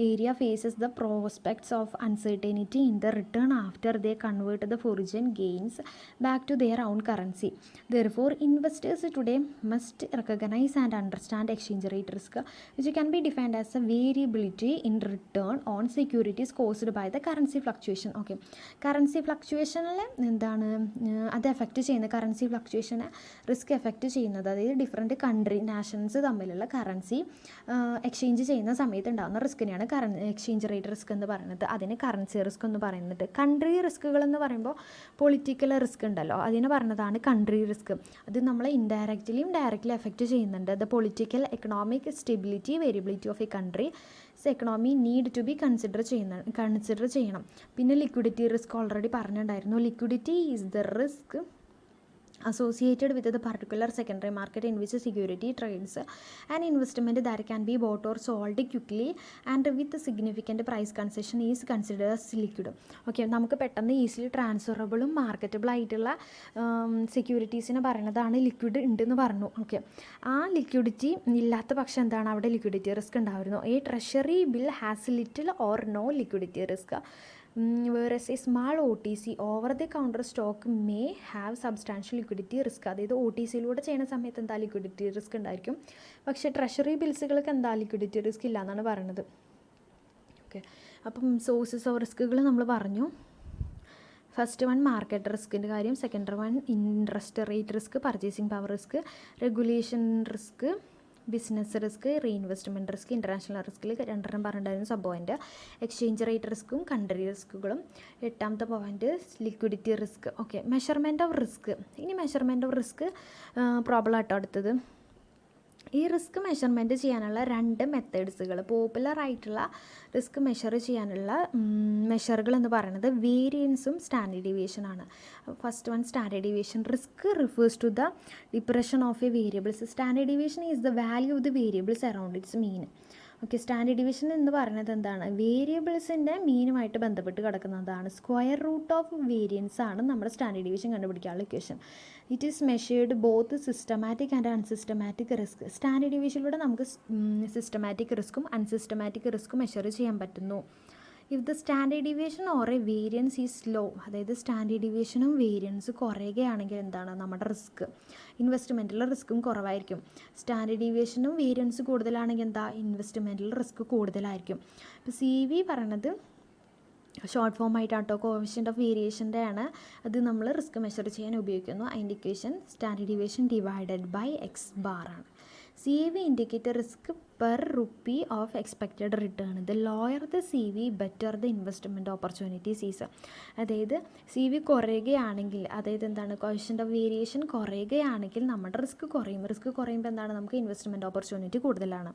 area faces the prospects of uncertainty in the return after they convert the foreign gains back to their own currency. Therefore, investors today must recognize and understand exchange rate risk, which can be defined as a variability in return on securities caused by the currency fluctuation. Okay, currency ഫ്ലക്ച്വേഷനിൽ എന്താണ് അത് effect ചെയ്യുന്നത്, currency ഫ്ലക്ച്വേഷനെ risk effect ചെയ്യുന്നത്, അതായത് different country nations തമ്മിലുള്ള currency exchange ചെയ്യുന്ന സമയത്ത് ഉണ്ടാകുന്ന റിസ്കിനെയാണ് എക്സ്ചേഞ്ച് റേറ്റ് റിസ്ക് എന്ന് പറയുന്നത്. അതിന് കറൻസി റിസ്ക് എന്ന് പറയുന്നത്. കൺട്രി റിസ്കുകൾ എന്ന് പറയുമ്പോൾ പൊളിറ്റിക്കൽ റിസ്ക് ഉണ്ടല്ലോ, അതിന് പറയുന്നതാണ് കൺട്രി റിസ്ക്. അത് നമ്മളെ ഇൻഡയറക്റ്റ്ലിയും ഡയറക്റ്റ്ലി എഫക്റ്റ് ചെയ്യുന്നുണ്ട്. The political economic stability variability of a country economy need to be consider ചെയ്യണം. പിന്നെ ലിക്വിഡിറ്റി റിസ്ക് ഓൾറെഡി പറഞ്ഞിട്ടുണ്ടായിരുന്നു. Liquidity is the risk associated with the particular secondary market in which security trades and investment that can be bought or sold quickly and with significant price concession is considered as liquid. Okay, നമുക്ക് പെട്ടെന്ന് easily ട്രാൻസ്ഫറബിളും marketable ആയിട്ടുള്ള സെക്യൂരിറ്റീസിനെ പറയുന്നതാണ് liquid ഉണ്ടെന്ന് പറഞ്ഞു. Okay, ആ liquidity ഇല്ലാത്ത പക്ഷം എന്താണ് അവിടെ ലിക്വിഡിറ്റി റിസ്ക് ഉണ്ടായിരുന്നു. ഈ treasury bill has little or no liquidity risk. whereas a small OTC over the counter stock may have substantial liquidity risk. അതായത് OTCയിലൂടെ ചെയ്യുന്ന സമയത്ത് എന്താ ലിക്വിഡിറ്റി റിസ്ക് ഉണ്ടായിരിക്കും, പക്ഷേ ട്രഷറി ബിൽസുകൾക്ക് എന്താ ലിക്വിഡിറ്റി റിസ്ക് ഇല്ല എന്നാണ് പറയുന്നത്. ഓക്കെ, അപ്പം സോഴ്സസ് ഓഫ് റിസ്കുകൾ നമ്മൾ പറഞ്ഞു. ഫസ്റ്റ് വൺ മാർക്കറ്റ് റിസ്കിൻ്റെ കാര്യം, second one interest rate risk, purchasing power risk, regulation risk, business risk, reinvestment risk, international റിസ്കിൽ രണ്ടെണ്ണം പറഞ്ഞിട്ടുണ്ടായിരുന്നു. സബ് പോയിൻ്റ് എക്സ്ചേഞ്ച് റേറ്റ് റിസ്ക്കും കൺട്രി റിസ്കുകളും. എട്ടാമത്തെ point liquidity risk. Okay, measurement of risk. ഇനി മെഷർമെൻറ്റ് ഓഫ് റിസ്ക് പ്രോബ്ലം ആട്ടോ അടുത്തത്. ഈ റിസ്ക് മെഷർമെൻറ്റ് ചെയ്യാനുള്ള രണ്ട് മെത്തേഡ്സുകൾ, പോപ്പുലറായിട്ടുള്ള റിസ്ക് മെഷർ ചെയ്യാനുള്ള മെഷറുകൾ എന്ന് പറയുന്നത് വേരിയൻസും സ്റ്റാൻഡേർഡ് ഡീവിയേഷനാണ്. First one standard deviation. Risk refers to the depression of a variables. Standard deviation is the value of the variables around its mean. Okay, standard deviation എന്ന് പറയുന്നത് എന്താണ്, വേരിയബിൾസിൻ്റെ മീനുമായിട്ട് ബന്ധപ്പെട്ട് കിടക്കുന്നതാണ്. സ്ക്വയർ റൂട്ട് ഓഫ് വേരിയൻസ് ആണ് നമ്മുടെ standard deviation കണ്ടുപിടിക്കാനുള്ള equation. It is measured both systematic and unsystematic risk. Standard ഡീവിയേഷനിലൂടെ നമുക്ക് സിസ്റ്റമാറ്റിക് റിസ്ക്കും അൺസിസ്റ്റമാറ്റിക് റിസ്ക്കും മെഷർ ചെയ്യാൻ പറ്റുന്നു. If the standard deviation or a variance is low, അതായത് സ്റ്റാൻഡേർഡ് ഡീവിയേഷനും വേരിയൻസ് കുറയുകയാണെങ്കിൽ എന്താണ് നമ്മുടെ റിസ്ക്, ഇൻവെസ്റ്റ്മെൻറ്റിലെ റിസ്ക്കും കുറവായിരിക്കും. സ്റ്റാൻഡേർഡ് ഡീവിയേഷനും വേരിയൻസ് കൂടുതലാണെങ്കിൽ എന്താ ഇൻവെസ്റ്റ്മെൻറ്റിൽ റിസ്ക് കൂടുതലായിരിക്കും. ഇപ്പോൾ CV പറയണത് ഷോർട്ട് ഫോം ആയിട്ടാട്ടോ, കോഎഫിഷ്യൻ്റ് ഓഫ് വേരിയേഷൻ്റെ ആണ്. അത് നമ്മൾ റിസ്ക് മെഷർ ചെയ്യാൻ ഉപയോഗിക്കുന്നു. അതിൻ്റെ equation standard deviation divided by X bar ആണ്. CV indicate risk per rupee of expected return. The lower the CV better the investment opportunities is. അതായത് CV കുറയുകയാണെങ്കിൽ, അതായത് എന്താണ് കോഎഫിഷ്യൻ്റ് ഓഫ് വേരിയേഷൻ കുറയുകയാണെങ്കിൽ നമ്മുടെ റിസ്ക് കുറയും. റിസ്ക് കുറയുമ്പോൾ എന്താണ് നമുക്ക് ഇൻവെസ്റ്റ്മെൻറ്റ് ഓപ്പർച്യൂണിറ്റി കൂടുതലാണ്.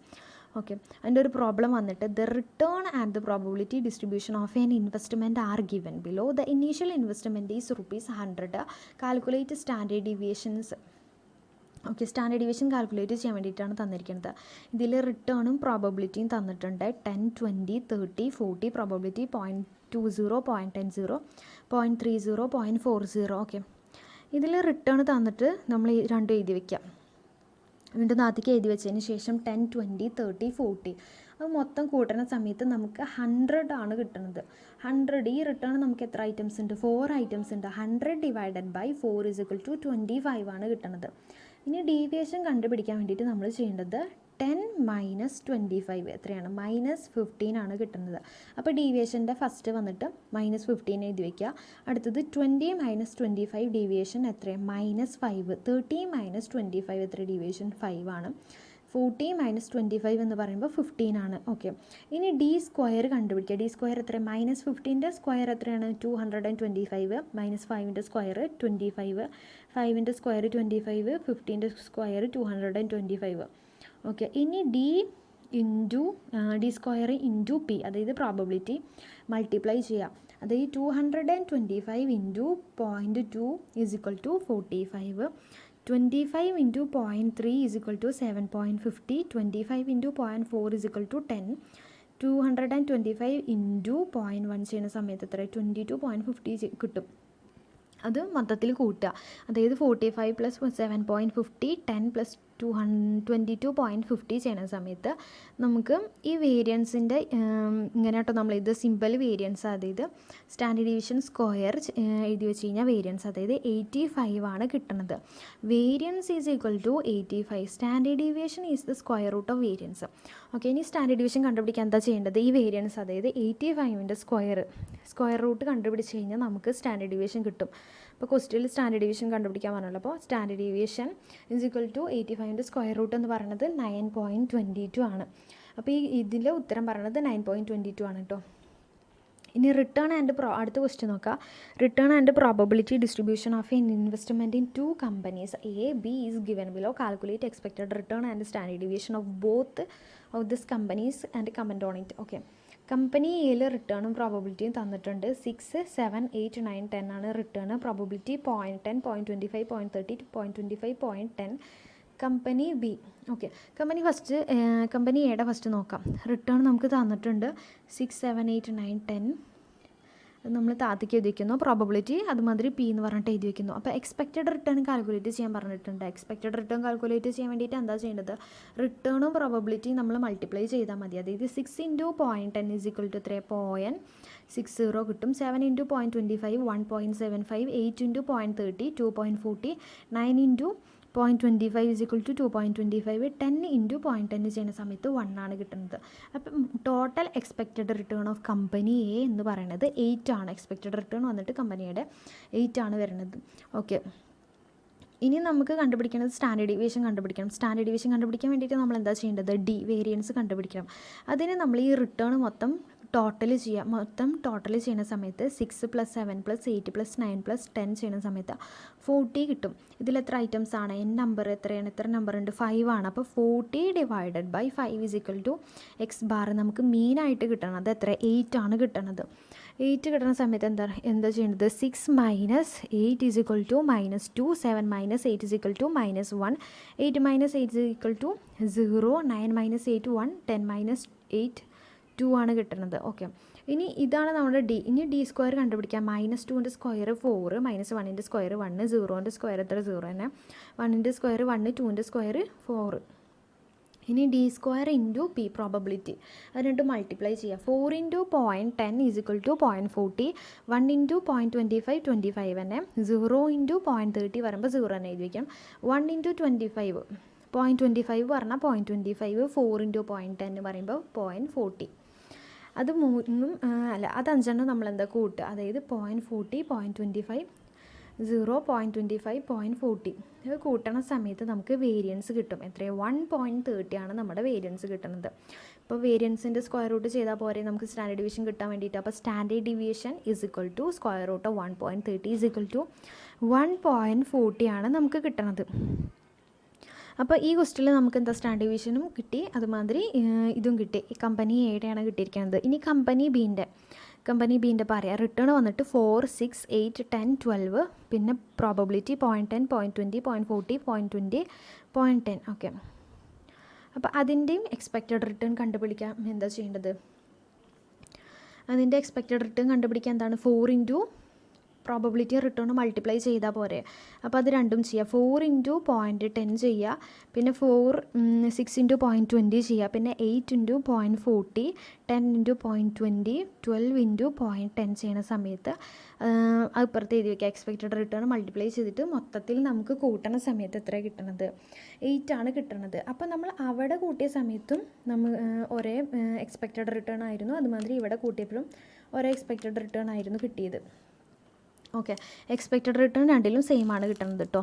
ഓക്കെ, അതിൻ്റെ ഒരു പ്രോബ്ലം വന്നിട്ട് the return and the probability distribution of N investment R given below. The initial investment is ₹100. Calculate standard deviations. Okay, standard deviation calculate ചെയ്യാൻ വേണ്ടിയിട്ടാണ് തന്നിരിക്കുന്നത്. ഇതിൽ റിട്ടേണും പ്രോബബിലിറ്റിയും തന്നിട്ടുണ്ട്. 10, 20, 30, 40 പ്രോബബിലിറ്റി 0.20, 0.10, 0.30, 0.40. ഓക്കെ, ഇതിൽ റിട്ടേൺ തന്നിട്ട് നമ്മൾ ഈ രണ്ടും എഴുതി വയ്ക്കാം. വീണ്ടും ആദ്യമൊക്കെ എഴുതി വെച്ചതിന് ശേഷം 10, 20, 30, 40 അത് മൊത്തം കൂട്ടുന്ന സമയത്ത് നമുക്ക് 100 ആണ് കിട്ടുന്നത്. 100 ഈ റിട്ടേൺ നമുക്ക് എത്ര ഐറ്റംസ് ഉണ്ട്, 4 ഐറ്റംസ് ഉണ്ട്. 100 ഡിവൈഡഡ് ബൈ 4 = 25 ആണ് കിട്ടുന്നത്. ഇനി ഡീവിയേഷൻ കണ്ടുപിടിക്കാൻ വേണ്ടിയിട്ട് നമ്മൾ ചെയ്യേണ്ടത് 10 - 25 എത്രയാണ്, -15 ആണ് കിട്ടുന്നത്. അപ്പോൾ ഡീവിയേഷൻ്റെ ഫസ്റ്റ് വന്നിട്ട് -15 എഴുതി വയ്ക്കുക. അടുത്തത് 20 - 25 ഡീവിയേഷൻ എത്രയാണ്, -5. 30 - 25 എത്ര ഡീവിയേഷൻ 5 ആണ്. 40 - 25 എന്ന് പറയുമ്പോൾ 15 ആണ്. ഓക്കെ, ഇനി ഡി സ്ക്വയർ കണ്ടുപിടിക്കുക. ഡി സ്ക്വയർ എത്ര, -15ൻ്റെ സ്ക്വയർ എത്രയാണ് 225, -5ൻ്റെ സ്ക്വയർ 25, 5ൻ്റെ സ്ക്വയർ 25, 15ൻ്റെ സ്ക്വയർ 225. ഓക്കെ, ഇനി ഡി സ്ക്വയർ ഇൻറ്റു പി, അതായത് പ്രോബബിലിറ്റി മൾട്ടിപ്ലൈ ചെയ്യാം. അതായത് 225 × 0.2 = 45. 25 × 0.3 = 7.50. 25 × 0.4 = 10. 225 × 0.1 ചെയ്യുന്ന സമയത്ത് എത്ര, 22.50 കിട്ടും. അത് മൊത്തത്തിൽ കൂട്ടുക. അതായത് 45 + 7.50, 10 + 22.50 ചെയ്യുന്ന സമയത്ത് നമുക്ക് ഈ വേരിയൻസിൻ്റെ ഇങ്ങനെ കേട്ടോ നമ്മളിത് സിമ്പിൾ വേരിയൻസ്, അതായത് സ്റ്റാൻഡേർഡ് ഡീവിയേഷൻ സ്ക്വയർ എഴുതി വെച്ച് കഴിഞ്ഞാൽ വേരിയൻസ് അതായത് 85 ആണ് കിട്ടുന്നത്. Variance is equal to 85. Standard deviation is the square root of variance. Okay, ഇനി സ്റ്റാൻഡേർഡ് ഡീവിയേഷൻ കണ്ടുപിടിക്കാൻ എന്താ ചെയ്യേണ്ടത്? ഈ വേരിയൻസ് അതായത് 85ൻ്റെ സ്ക്വയർ റൂട്ട് കണ്ടുപിടിച്ച് കഴിഞ്ഞാൽ നമുക്ക് സ്റ്റാൻഡേർഡ് ഡീവിയേഷൻ കിട്ടും. അപ്പോൾ ക്വസ്റ്റ്യനിൽ സ്റ്റാൻഡേർഡ് ഡീവിയേഷൻ കണ്ടുപിടിക്കാൻ പറഞ്ഞല്ലോ. അപ്പോൾ standard deviation is equal to 85ൻ്റെ സ്ക്വയർ റൂട്ട് എന്ന് പറയുന്നത് 9.22 ആണ്. അപ്പോൾ ഇതിലെ ഉത്തരം പറയുന്നത് 9.22 ആണ് കേട്ടോ. ഇനി റിട്ടേൺ ആൻഡ് അടുത്ത ക്വസ്റ്റ്യൻ നോക്കാം. Return and probability distribution of N investment in 2 companies A B is given below. Calculate expected return and standard deviation of both of this companies and comment on it. Okay, company എയിൽ റിട്ടേണും പ്രോബബിലിറ്റിയും തന്നിട്ടുണ്ട്. 6, 7, 8, 9, 10 ആണ് return. Probability 0.10, 0.25, 0.30, 0.25, 0.10. Company B. Okay, company എയുടെ first നോക്കാം. Return നമുക്ക് തന്നിട്ടുണ്ട് 6, 7, 8, 9, 10. അത് നമ്മൾ താഴത്തേക്ക് എഴുതി വയ്ക്കുന്നു. പ്രോബബിലിറ്റി അതുമാതിരി പി എന്ന് പറഞ്ഞിട്ട് എഴുതി വയ്ക്കുന്നു. അപ്പോൾ എക്സ്പെക്റ്റഡ് റിട്ടേൺ കാൽക്കുലേറ്റ് ചെയ്യാൻ പറഞ്ഞിട്ടുണ്ട്. എക്സ്പെക്റ്റഡ് റിട്ടേൺ കാൽക്കുലേറ്റ് ചെയ്യാൻ വേണ്ടിയിട്ട് എന്താ ചെയ്യേണ്ടത്? റിട്ടേണും പ്രോബബിലിറ്റിയും നമ്മൾ മൾട്ടിപ്ലൈ ചെയ്താൽ മതി. അതായത് 6 × 0.10 ഈസ് ഈക്വൽ ടു 3.60 കിട്ടും. 7 × 0.25 1.75, 8 × 0.30 2.40, 9 × 0.25 ഈസ് ഈക്വൽ ടു 2.25, 10 × 0.10 ചെയ്യുന്ന സമയത്ത് 1 ആണ് കിട്ടുന്നത്. അപ്പം total expected return of company A എന്ന് പറയുന്നത് 8 ആണ്. എക്സ്പെക്റ്റഡ് റിട്ടേൺ വന്നിട്ട് കമ്പനിയുടെ 8 ആണ് വരുന്നത്. ഓക്കെ, ഇനി നമുക്ക് കണ്ടുപിടിക്കുന്നത് സ്റ്റാൻഡേർഡ് ഡീവിയേഷൻ കണ്ടുപിടിക്കണം. സ്റ്റാൻഡേർഡ് ഡീവിയേഷൻ കണ്ടുപിടിക്കാൻ വേണ്ടിയിട്ട് നമ്മൾ എന്താ ചെയ്യേണ്ടത്? വേരിയൻസ് കണ്ടുപിടിക്കണം. അതിന് നമ്മൾ ഈ റിട്ടേൺ മൊത്തം ടോട്ടൽ ചെയ്യുന്ന സമയത്ത് 6 + 7 + 8 + 9 + 10 ചെയ്യുന്ന സമയത്ത് 40 കിട്ടും. ഇതിൽ എത്ര ഐറ്റംസ് ആണ്? നമ്പർ എത്രയാണ്? എത്ര നമ്പർ ഉണ്ട്? 5 ആണ്. അപ്പോൾ 40 / 5 is equal to X bar. നമുക്ക് മീനായിട്ട് കിട്ടണം അത് എത്ര? 8 ആണ് കിട്ടണത്. 8 കിട്ടുന്ന സമയത്ത് എന്താ ചെയ്യേണ്ടത്? 6 - 8 is equal to -2, 7 - 8 is equal to -1, 8 - 8 is equal to 0, 9 - 8 1, 10 - 8 2 ആണ് കിട്ടുന്നത്. ഓക്കെ, ഇനി ഇതാണ് നമ്മുടെ ഡി. ഇനി ഡി സ്ക്വയർ കണ്ടുപിടിക്കാം. -2ൻ്റെ സ്ക്വയർ 4, -1ൻ്റെ സ്ക്വയർ 1, 0ൻ്റെ സ്ക്വയർ എത്ര? 0 തന്നെ. 1ൻ്റെ സ്ക്വയർ 1, 2ൻ്റെ സ്ക്വയർ 4. ഇനി D square into P probability അത് രണ്ടും മൾട്ടിപ്ലൈ ചെയ്യുക. 4 × 0.10 ഈസ് ഈക്വൽ ടു 0.40, 1 × 0.25 25 തന്നെ, 0 × 0.30 വരുമ്പോൾ 0 തന്നെ എഴുതി വയ്ക്കാം. 1 × 25 0.25 പറഞ്ഞാൽ 0.25, 4 × 0.10 എന്ന് പറയുമ്പോൾ 0.40. അത് അത് 5 നമ്മൾ എന്താ കൂട്ടുക? അതായത് 0.40, 0.25, 0, 0.25, 0.40 ഇത് കൂട്ടണ സമയത്ത് നമുക്ക് വേരിയൻസ് കിട്ടും. എത്രയാണ്? 1.30 ആണ് നമ്മുടെ വേരിയൻസ് കിട്ടുന്നത്. ഇപ്പോൾ വേരിയൻസിൻ്റെ സ്ക്വയർ റൂട്ട് ചെയ്താൽ പോരെ നമുക്ക് സ്റ്റാൻഡേർഡ് ഡീവിയേഷൻ കിട്ടാൻ വേണ്ടിയിട്ട്. അപ്പോൾ standard deviation is equal to square root of 1.30 is equal to 1.40 ആണ് നമുക്ക് കിട്ടണത്. അപ്പോൾ ഈ ക്വസ്റ്റ്യനിൽ നമുക്ക് എന്താ സ്റ്റാൻഡേർഡ് ഡീവിയേഷനും കിട്ടി, അതുമാതിരി ഇതും കിട്ടി. ഈ കമ്പനി എയുടെയാണ് കിട്ടിയിരിക്കുന്നത്. ഇനി കമ്പനി ബീൻ്റെ പറയാം. റിട്ടേൺ വന്നിട്ട് 4, 6, 8, 10, 12. പിന്നെ പ്രോബബിലിറ്റി 0.10, 0.20, 0.40, 0.20, 0.10. ഓക്കെ, അപ്പോൾ അതിൻ്റെയും എക്സ്പെക്റ്റഡ് റിട്ടേൺ കണ്ടുപിടിക്കാൻ എന്താ ചെയ്യേണ്ടത്? അതിൻ്റെ എക്സ്പെക്റ്റഡ് റിട്ടേൺ കണ്ടുപിടിക്കാൻ എന്താണ്? 4 × പ്രോബബിലിറ്റി റിട്ടേൺ മൾട്ടിപ്ലൈ ചെയ്താൽ പോരെ. അപ്പോൾ അത് രണ്ടും ചെയ്യുക. 4 × 0.10 ചെയ്യുക, പിന്നെ 6 × 0.20 ചെയ്യുക, പിന്നെ 8 × 0.40, 10 × 0.20, 12 × 0.10 ചെയ്യുന്ന സമയത്ത് അത് ഇപ്പുറത്ത് എഴുതി വയ്ക്കുക. എക്സ്പെക്റ്റഡ് റിട്ടേൺ മൾട്ടിപ്ലൈ ചെയ്തിട്ട് മൊത്തത്തിൽ നമുക്ക് കൂട്ടണ സമയത്ത് എത്ര കിട്ടണത്? 8 ആണ് കിട്ടണത്. അപ്പോൾ നമ്മൾ അവിടെ കൂട്ടിയ സമയത്തും ഒരേ എക്സ്പെക്റ്റഡ് റിട്ടേൺ ആയിരുന്നു, അതുമാതിരി ഇവിടെ കൂട്ടിയപ്പോഴും ഒരേ എക്സ്പെക്റ്റഡ് റിട്ടേൺ ആയിരുന്നു കിട്ടിയത്. ഓക്കെ, എക്സ്പെക്റ്റഡ് റിട്ടേൺ രണ്ടിലും സെയിം ആണ് കിട്ടുന്നത് കേട്ടോ.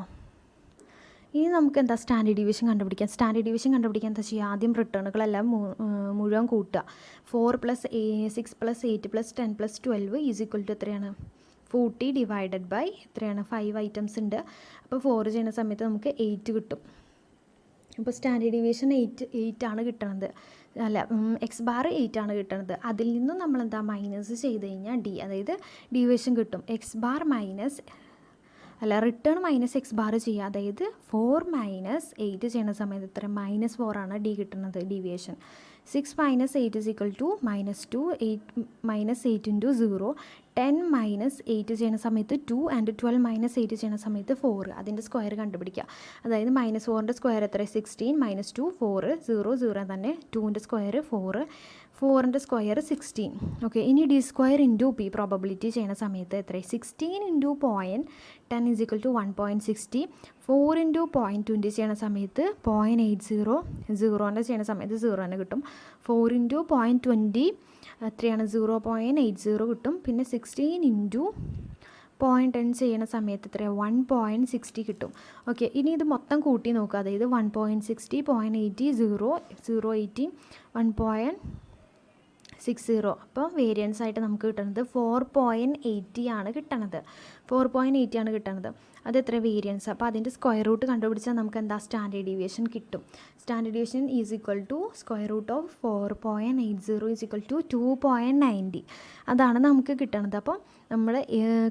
ഇനി നമുക്ക് എന്താ സ്റ്റാൻഡേർഡ് ഡീവിയേഷൻ കണ്ടുപിടിക്കാം. സ്റ്റാൻഡേർഡ് ഡീവിയേഷൻ കണ്ടുപിടിക്കാൻ എന്താ ചെയ്യുക? ആദ്യം റിട്ടേണുകളെല്ലാം മുഴുവൻ കൂട്ടുക. 4 + 6 + 8 + 10 + 12 ഈസ് ഈക്വൽ ടു എത്രയാണ്? 40 / എത്രയാണ്? 5 ഐറ്റംസ് ഉണ്ട്. അപ്പോൾ 4 ചെയ്യുന്ന സമയത്ത് നമുക്ക് 8 കിട്ടും. അപ്പോൾ സ്റ്റാൻഡേർഡ് ഡീവിയേഷൻ 8 ആണ് കിട്ടണത്. എക്സ് ബാർ 8 ആണ് കിട്ടുന്നത്. അതിൽ നിന്നും നമ്മൾ എന്താ മൈനസ് ചെയ്ത് കഴിഞ്ഞാൽ അതായത് ഡീവിയേഷൻ കിട്ടും. റിട്ടേൺ മൈനസ് എക്സ് ബാർ ചെയ്യുക. അതായത് 4 - 8 ചെയ്യുന്ന സമയത്ത് എത്ര? -4 ആണ് ഡി കിട്ടുന്നത് deviation. 6 minus 8 is equal to -2. 8 minus 8 into 0. 10 minus 8 ചെയ്യുന്ന സമയത്ത് 2 ആൻഡ് 12 minus 8 ചെയ്യുന്ന സമയത്ത് 4. അതിൻ്റെ സ്ക്വയർ കണ്ടുപിടിക്കുക. അതായത് -4ൻ്റെ സ്ക്വയർ എത്ര? 16 -2 4 0 0 തന്നെ. 2ൻ്റെ സ്ക്വയർ 4 4ൻ്റെ സ്ക്വയർ 16. ഓക്കെ, ഇനി D square into P probability ചെയ്യുന്ന സമയത്ത് എത്ര? 16 into 0.10 is equal to 1.60. 4 into 0.20 ചെയ്യുന്ന സമയത്ത് 0.80. 0ൻ്റെ ചെയ്യുന്ന സമയത്ത് 0 തന്നെ കിട്ടും. 4 ഇൻറ്റു 0.20 എത്രയാണ്? 0.80 കിട്ടും. പിന്നെ 16 ഇൻറ്റു 0.10 ചെയ്യുന്ന സമയത്ത് എത്രയാണ്? 1.60 കിട്ടും. ഓക്കെ, ഇനി ഇത് മൊത്തം കൂട്ടി നോക്കുക. അതായത് 1.60 0.80 0.80 1.60. അപ്പോൾ വേരിയൻസ് ആയിട്ട് നമുക്ക് കിട്ടുന്നത് 4.80 ആണ് കിട്ടണത്. 4.80 ആണ് കിട്ടണത്. അത് എത്ര വേരിയൻസ്? അപ്പോൾ അതിൻ്റെ സ്ക്വയർ റൂട്ട് കണ്ടുപിടിച്ചാൽ നമുക്ക് എന്താ? സ്റ്റാൻഡേർഡ് ഡീവിയേഷൻ കിട്ടും. Standard deviation is equal to square root of 4.80 is equal to 2.90. അതാണ് നമുക്ക് കിട്ടണത്. അപ്പോൾ നമ്മൾ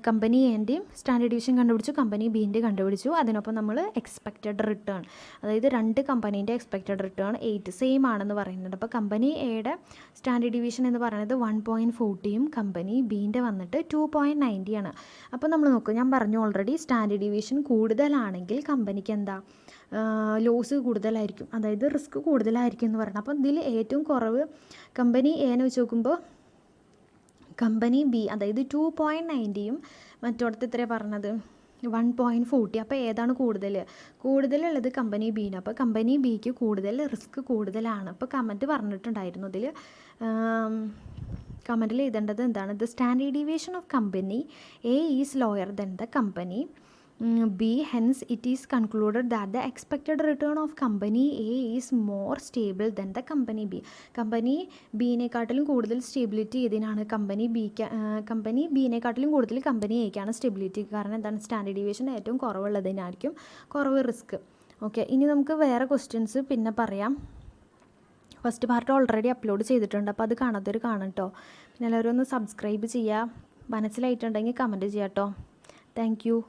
കമ്പനി എൻ്റെയും സ്റ്റാൻഡേർഡ് ഡീവിയേഷൻ കണ്ടുപിടിച്ചു, കമ്പനി ബീൻ്റെ കണ്ടുപിടിച്ചു. അതിനൊപ്പം നമ്മൾ എക്സ്പെക്റ്റഡ് റിട്ടേൺ, അതായത് രണ്ട് കമ്പനീൻ്റെ എക്സ്പെക്റ്റഡ് റിട്ടേൺ 8 സെയിം ആണെന്ന് പറയുന്നുണ്ട്. അപ്പോൾ കമ്പനി എയുടെ സ്റ്റാൻഡേർഡ് ഡീവിയേഷൻ എന്ന് പറയുന്നത് 1.40യും കമ്പനി ബീൻ്റെ വന്നിട്ട് 2.90 ആണ്. അപ്പോൾ നമ്മൾ നോക്കും, ഞാൻ പറഞ്ഞു ഓൾറെഡി, സ്റ്റാൻഡേർഡ് ഡീവിയേഷൻ കൂടുതലാണെങ്കിൽ കമ്പനിക്ക് എന്താ? ലോസ് കൂടുതലായിരിക്കും, അതായത് റിസ്ക് കൂടുതലായിരിക്കും എന്ന് പറയുന്നത്. അപ്പോൾ ഇതിൽ ഏറ്റവും കുറവ് കമ്പനി എനെ വെച്ച് നോക്കുമ്പോൾ കമ്പനി ബി, അതായത് 2.90യും മറ്റോടത്ത് എത്രയാണ് പറഞ്ഞത്? 1.40. അപ്പോൾ ഏതാണ് കൂടുതലുള്ളത്? Company bean. അപ്പോൾ കമ്പനി ബിക്ക് കൂടുതൽ റിസ്ക് കൂടുതലാണ്. അപ്പോൾ കമൻറ്റ് പറഞ്ഞിട്ടുണ്ടായിരുന്നു ഇതിൽ. കമൻറ്റിൽ എഴുതേണ്ടത് എന്താണ്? The standard deviation of company A is lower than the company B, hence it is concluded that the expected return of company A is more stable than the company B. Company ബീനെക്കാട്ടിലും കൂടുതൽ stability ഇതിനാണ്. Company ബീനെക്കാട്ടിലും കൂടുതൽ company എക്കാണ് stability. കാരണം എന്താണ്? Standard deviation ഏറ്റവും കുറവുള്ളതിനായിരിക്കും കുറവ് risk. Okay, ഇനി നമുക്ക് വേറെ ക്വസ്റ്റ്യൻസ് പിന്നെ പറയാം. ഫസ്റ്റ് പാർട്ട് ഓൾറെഡി അപ്ലോഡ് ചെയ്തിട്ടുണ്ട്, അപ്പോൾ അത് കാണാത്തൊരു കാണും കേട്ടോ. പിന്നെ എല്ലാവരും ഒന്ന് സബ്സ്ക്രൈബ് ചെയ്യുക. മനസ്സിലായിട്ടുണ്ടെങ്കിൽ കമൻറ്റ് ചെയ്യാം കേട്ടോ. Thank you.